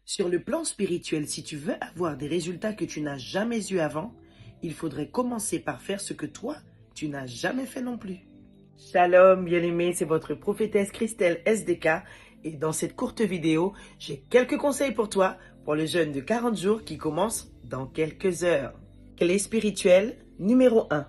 Sur le plan spirituel, si tu veux avoir des résultats que tu n'as jamais eus avant, il faudrait commencer par faire ce que toi, tu n'as jamais fait non plus. Shalom, bien-aimés, c'est votre prophétesse Christelle SDK et dans cette courte vidéo, j'ai quelques conseils pour toi pour le jeûne de 40 jours qui commence dans quelques heures. Clé spirituelle numéro 1.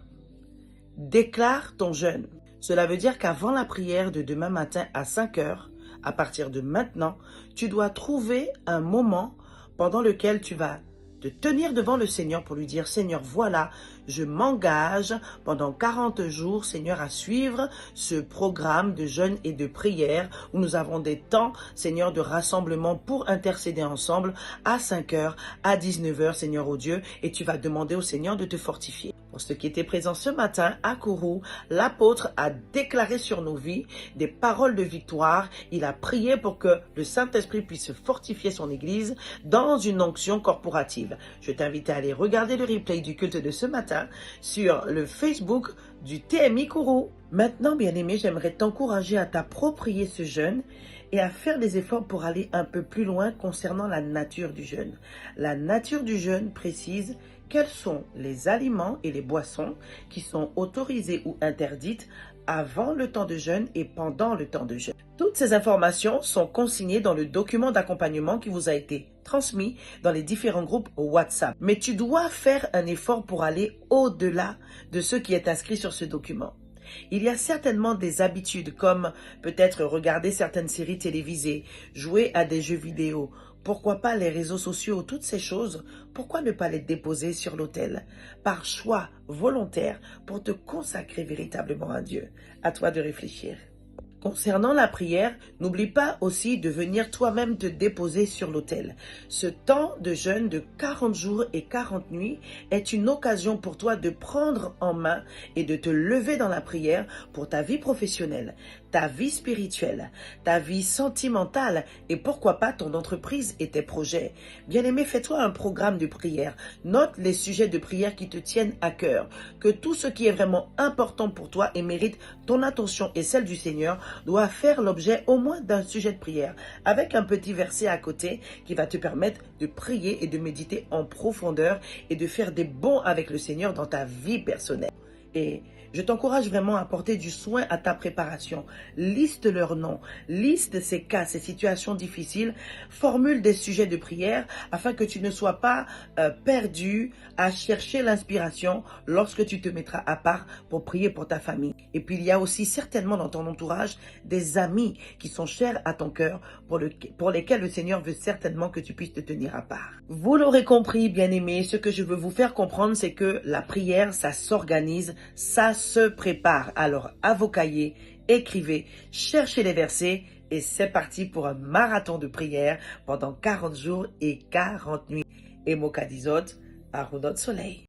Déclare ton jeûne. Cela veut dire qu'avant la prière de demain matin à 5 heures, à partir de maintenant, tu dois trouver un moment pendant lequel tu vas te tenir devant le Seigneur pour lui dire: Seigneur, voilà, je m'engage pendant 40 jours, Seigneur, à suivre ce programme de jeûne et de prière où nous avons des temps, Seigneur, de rassemblement pour intercéder ensemble à 5 heures, à 19 heures, Seigneur, oh Dieu, et tu vas demander au Seigneur de te fortifier. Pour ceux qui étaient présents ce matin à Kourou, l'apôtre a déclaré sur nos vies des paroles de victoire. Il a prié pour que le Saint-Esprit puisse fortifier son Église dans une onction corporative. Je t'invite à aller regarder le replay du culte de ce matin sur le Facebook du TMI Kourou. Maintenant, bien-aimé, j'aimerais t'encourager à t'approprier ce jeûne et à faire des efforts pour aller un peu plus loin concernant la nature du jeûne. La nature du jeûne précise quels sont les aliments et les boissons qui sont autorisés ou interdites avant le temps de jeûne et pendant le temps de jeûne. Toutes ces informations sont consignées dans le document d'accompagnement qui vous a été transmis dans les différents groupes WhatsApp. Mais tu dois faire un effort pour aller au-delà de ce qui est inscrit sur ce document. Il y a certainement des habitudes comme peut-être regarder certaines séries télévisées, jouer à des jeux vidéo, pourquoi pas les réseaux sociaux, toutes ces choses, pourquoi ne pas les déposer sur l'autel par choix volontaire pour te consacrer véritablement à Dieu? À toi de réfléchir. Concernant la prière, n'oublie pas aussi de venir toi-même te déposer sur l'autel. Ce temps de jeûne de 40 jours et 40 nuits est une occasion pour toi de prendre en main et de te lever dans la prière pour ta vie professionnelle, ta vie spirituelle, ta vie sentimentale et pourquoi pas ton entreprise et tes projets. Bien-aimé, fais-toi un programme de prière. Note les sujets de prière qui te tiennent à cœur. Que tout ce qui est vraiment important pour toi et mérite ton attention et celle du Seigneur doit faire l'objet au moins d'un sujet de prière, avec un petit verset à côté qui va te permettre de prier et de méditer en profondeur et de faire des bons avec le Seigneur dans ta vie personnelle. Et je t'encourage vraiment à porter du soin à ta préparation. Liste leurs noms, liste ces cas, ces situations difficiles, formule des sujets de prière afin que tu ne sois pas perdu à chercher l'inspiration lorsque tu te mettras à part pour prier pour ta famille. Et puis il y a aussi certainement dans ton entourage des amis qui sont chers à ton cœur pour lesquels le Seigneur veut certainement que tu puisses te tenir à part. Vous l'aurez compris, bien-aimés, ce que je veux vous faire comprendre, c'est que la prière, ça s'organise, ça se prépare. Alors, à vos cahiers, écrivez, cherchez les versets et c'est parti pour un marathon de prière pendant 40 jours et 40 nuits. Et Mokadizot, Arunot Soleil.